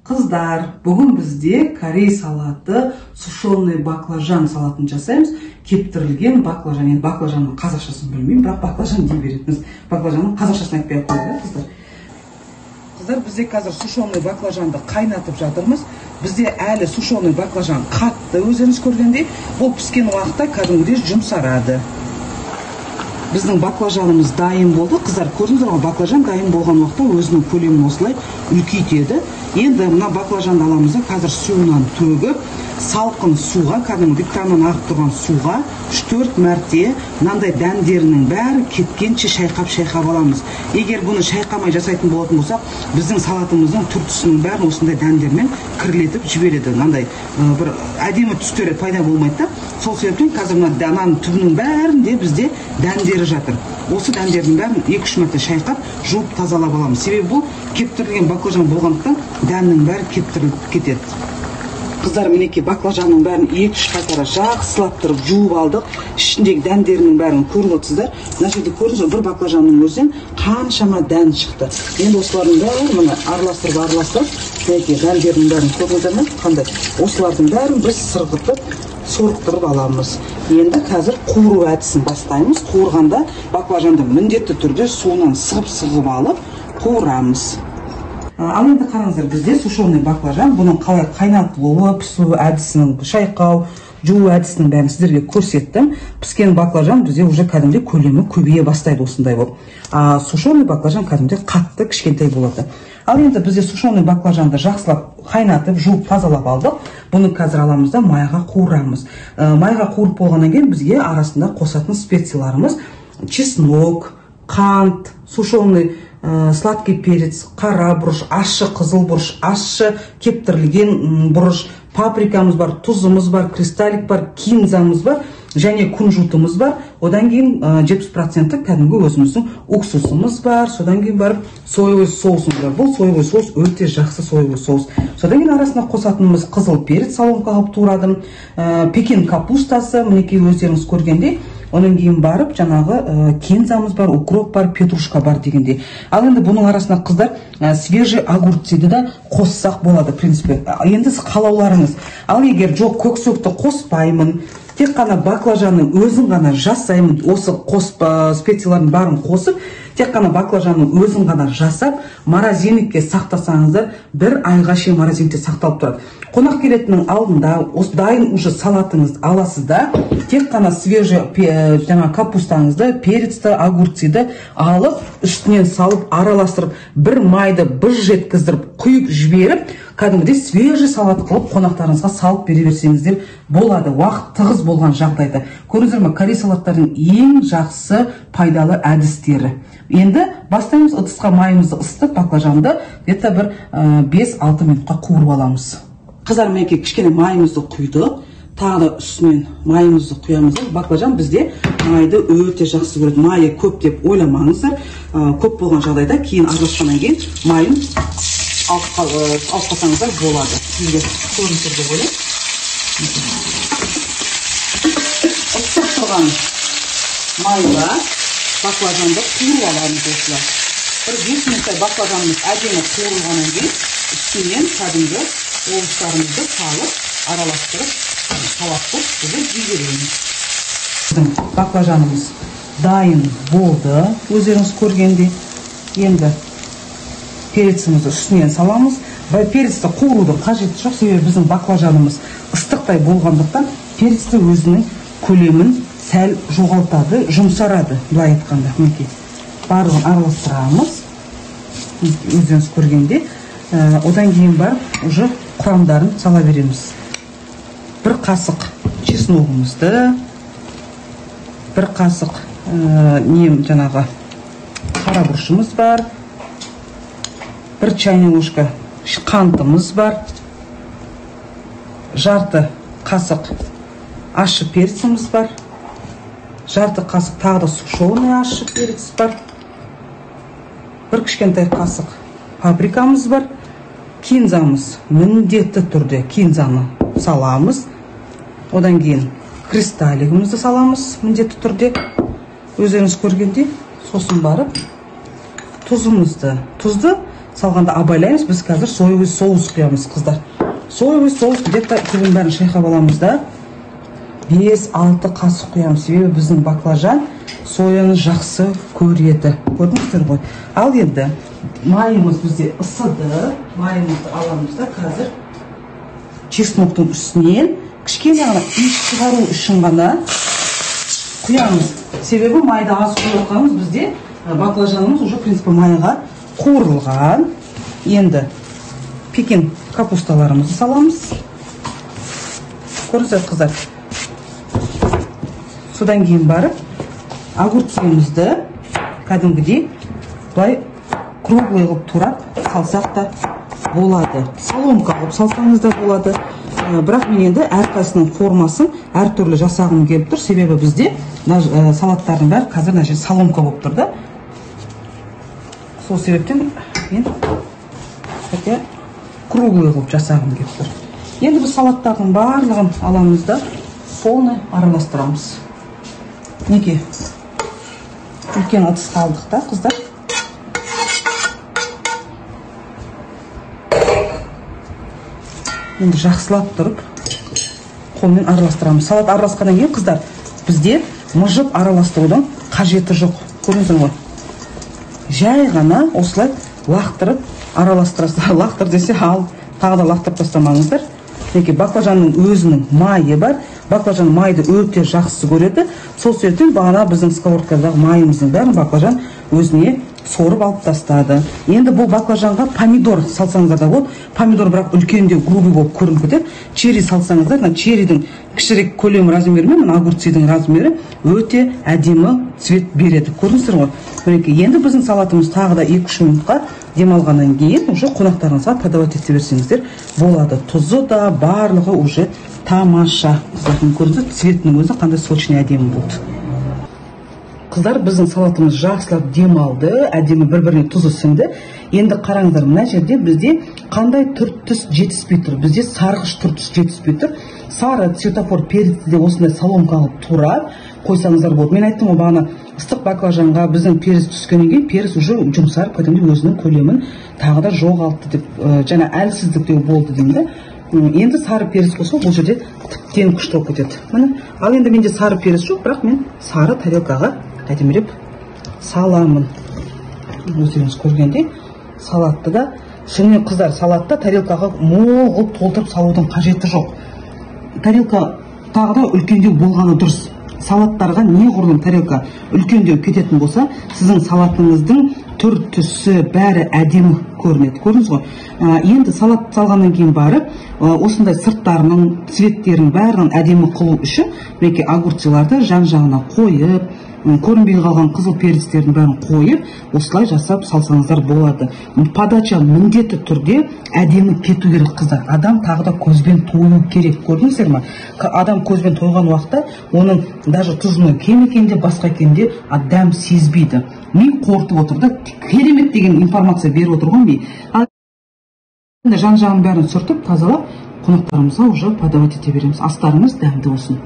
Қыздар, бүгін бізде корей салаты, сушеный баклажан салатын жасаймыз. Кептірілген баклажан. Енді баклажанның қазақшасын білмеймін, бірақ баклажан дей беретініз. Баклажанның қазақшасын айтпай ақ қойды, қыздар. Қыздар, бізде қазір сушеный баклажанды қайнатып жатырмыз. Бізде әлі сушеный баклажан қатты, өздеріңіз көргендей, ол піскен уақытта кәдімгідей жұмсарады. Біздің баклажанымыз дайын болды. Қыздар, көрдіңіздер ме, баклажан дайын болған уақытта өзінің көлемін осылай үлкейтеді. Енді мына баклажанды аламыз да қазір суынан төгіп, салқын суға, кәдімгі краннан ағып тұрған суға 3-4 мәрте мынандай дәндерінің бәрі кеткенше шайқап аламыз. Егер бұны шайқамай жасайтын болатын болсақ, біздің салатымыздың түр-түсінің бәрін осындай дәндермен кірлетіп жібереді. Мынандай бір әдемі түстері пайда болмайды да. Сол себептен қазір мына дананың түбінің бәрінде бізде дәндері жатыр. Осы дәндердің бәрін 2-3 мәрте шайқап, жуып тазалап аламыз. Себебі бұл кептірілген баклажан болғандықтан дәннің бәрі кептіріліп кетеді. Қыздар, мінекей баклажанның бәрін 2-3 қайтара жақсылап тұрып жуып алдық. Ішіндегі дәндерінің бәрін көріп отырсыздар. Мына жерде көрдіңіз, бір баклажанның өзінен қаншама дән шықты. Енді осылардың бәрін мына араластырып, мінекей дәндерінің бәрін көрдіңіздер ме? Қандай? Осылардың бәрін біз сорықтырып аламыз. Енді қазір қуыру әдісін бастаймыз. Қуырғанда баклажанды міндетті түрде суынан сығып алып қуырамыз. Ал енді қараңыздар, бізде сушеный баклажан, бұның қалай қайнатылуы, пісу әдісінің, шайқау, жуу әдісінің бәрін сіздерге көрсеттім. Піскен баклажан бізде уже кәдімде көлемі көбейе бастайды осындай болып. Сушеный баклажан кәдімде қатты, кішкентай болады. Ал енді бізде сушеный баклажанды жақсылап қайнатып, жуып, тазалап алдық. Бұны қазір аламыз да майға қуырамыз. Майға қуырып болғаннан кейін бізге арасында қосатын специяларымыз чеснок, қант, сушеный сладкий перец, қара бұрыш, ащы қызыл бұрыш, ащы кептірілген бұрыш, паприкамыз бар, тұзымыз бар, кристаллик бар, кинзамыз бар, және күнжутымыз бар. Одан кейін 70% кәдімгі өзіміздің уксусымыз бар. Содан кейін барып соевый соусымыз бар. Бұл соевый соус өте жақсы соевый соус. Содан кейін арасына қосатынымыз қызыл перец, соломка қылып турадым, пекин капустасы, мінекей өздеріңіз көргендей. Оның кейін барып, жаңағы кинзамыз бар, укроп бар, петрушка бар дегенде. Ал енді бұның арасына қыздар свежий огурцыды да қоссақ болады, в принципе. Енді қалауларыңыз. Ал егер жоқ, көксөкті қоспаймын, тек қана баклажанның өзін ғана жасаймын, осы специялардың барын қосып, тек қана баклажанның өзін ғана жасап, морозилникке сақтасаңыздар, бір айға шейін морозилникте сақталып тұрады. Қонақ келетінің алдында, осы дайын уже салатыңызды аласыз да, тек қана свежий капустаңызды, перецті, огурцыды алып, үстінен салып, араластырып, бір майды бұж жеткіздіріп, құйып жіберіп, кәдімгідей свежий салат қылып қонақтарыңызға салып бере берсеңіздер болады, уақыт тығыз болған жағдайда. Көрдіңіздер ме, корей салаттардың ең жақсы пайдалы әдістері. Енді бастаймыз. Ыдысқа майымызды ысытып, баклажанды где-то бір 5-6 минутқа қуырып аламыз. Қыздар, мінекей кішкене майымызды құйдық. Тағы да үстінен майымызды құямыз. Баклажан бізде майды өте жақсы көреді. Майы көп деп ойламаңыздар. Көп болған жағдайда кейін араласқаннан кейін майын алқасаңыздар болады. Сізге көрінсіз деп ойлаймын. Ыстық тұрған майға баклажанды қуырып аламыз осылай. Бір 5 минуттай баклажанымыз әдемі қуырылғаннан кейін үстінен кәдімгі оғыштарымызды салып, араластырып, салаттап жібереміз. Баклажанымыз дайын болды, өздеріңіз көргендей. Енді перецімізді үстінен саламыз. Перецті қуыруды қажеті жоқ, себебі біздің баклажанымыз ыстықтай болғандықтан перецті өзінің көлемін сәл жоғалтады, жұмсарады, былай айтқанда. Барлығын араластырамыз, өздеріңіз көргенде. Одан кейін барып, уже құрамдарын сала береміз. Бір қасық чесногымызды, бір қасық жаңағы қара бұрышымыз бар, бір чайный ложка қантымыз бар, жарты қасық ащы перціміз бар, жарты қасық тағы да сушеный ащы перец бар, бір кішкентай қасық паприкамыз бар, кинзамыз, міндетті түрде кинзаны саламыз. Одан кейін кристаллигімізді саламыз, міндетті түрде. Өздеріңіз көргенде, сосын барып тұзды салғанда абайлаймыз. Біз қазір соевый соус құямыз, қыздар. Соевый соус где-то түбін бәрін шайқап аламыз да 5-6 қасық құямыз. Себебі біздің баклажан сояны жақсы көреді. Көрдіңіздер ғой. Ал енді майымыз бізде ысыды. Майымызды аламыз да қазір чесноктың үстінен кішкене ғана иіс шығару үшін ғана құямыз. Себебі майды аз құйғанымыз бізде баклажанымыз уже в принципе майға қуырылған. Енді пекин капусталарымызды саламыз. Көріңіздер қыздар. Содан кейін барып огурцымызды кәдімгідей былай круглый қылып турап салсақ та болады. Соломка қылып салсаңыз да болады. Бірақ мен енді әрқайсының формасын әртүрлі жасағым келіп тұр. Себебі бізде салаттардың бәрі қазір мына жерде соломка болып тұр да. Сол себептен мен круглый қылып жасағым келіп тұр. Енді біз салаттардың барлығын аламыз да полный араластырамыз. Неге? Үлкен ыдысқа алдық та, қыздар. Енді жақсылап тұрып қолмен араластырамыз. Салат араласқаннан кейін, қыздар, бізде мыжып араластырудың қажеті жоқ. Көрдіңіздер ғой? Жай ғана осылай лақтырып араластырасыздар. Лақтыр десе, ал тағы да лақтырып тастамаңыздар. Неге баклажанның өзінің майы бар. Баклажан майды өте жақсы көреді. Сол себептен бағана біздің сковородкадағы майымыздың бәрін баклажан өзіне сорып алып тастады. Енді бұл баклажанға помидор салсаңыздар да болады. Помидор бірақ үлкендеу, грубый болып көрініп кетеді. Черри салсаңыздар, черридің кішірек көлем размерімен, огурцидың размері өте әдемі цвет береді. Көрдіңіздер ғой? Енді біздің салатымыз тағы да 2-3 минутқа демалғаннан кейін уже қонақтарыңызға подавать ете берсеңіздер болады. Тұзы да барлығы уже тамаша. Көрдіңіздер, цветінің өзі қандай сочный әдемі болды. Қыздар, біздің салатымыз жақсылап демалды, әдемі бір-біріне тұзы сіңді. Енді қараңыздар, мына жерде бізде қандай түр-түс жетіспей тұр. Бізде сарғыш түр-түс жетіспей тұр. Сары цветофор перецті де осындай соломка қылып турап қойсаңыздар болады. Мен айттым ғой, бағана ыстық баклажанға біздің перец түскеннен кейін перец уже жұмсарып кәдімгідей өзінің көлемін тағы да жоғалтты деп, жаңа әлсіздіктеу болды деймін. Енді сары перец қосу бұл жерде тіптен күшті болып кетеді. Ал енді менде сары перец жоқ, бірақ мен сары тарелкаға әдемілеп саламын. Өздеріңіз көргендей салатты да, шынымен қыздар, салатты тарелкаға мол қылып толтырып салудың қажеті жоқ. Тарелка тағы да үлкендеу болғаны дұрыс. Салаттарға неғұрлым тарелка үлкендеу кететін болса, сіздің салатыңыздың түр-түсі бәрі әдемі көрінеді. Көрдіңіз ғой? Енді салат салғаннан кейін барып, осындай сырттарының, цветтерін бәрін әдемі қылу үшін, мінекей огурциларды жан-жағына қойып, көрінбей қалған қызыл перецтердің бәрін қойып, осылай жасап салсаңыздар болады. Подача міндетті түрде әдемі кету керек, қыздар. Адам тағы да көзбен тою керек. Көрдіңіздер ме? Адам көзбен тойған уақытта оның даже тұзының кем екенде, басқа екенде адам сезбейді. Мен қорытып отырды, керемет деген информация беріп отырған мен. Жан-жағын бәрін сүртіп, тазалап, қонақтарымызға уже подавать ете береміз. Астарыңыз дәмді болсын.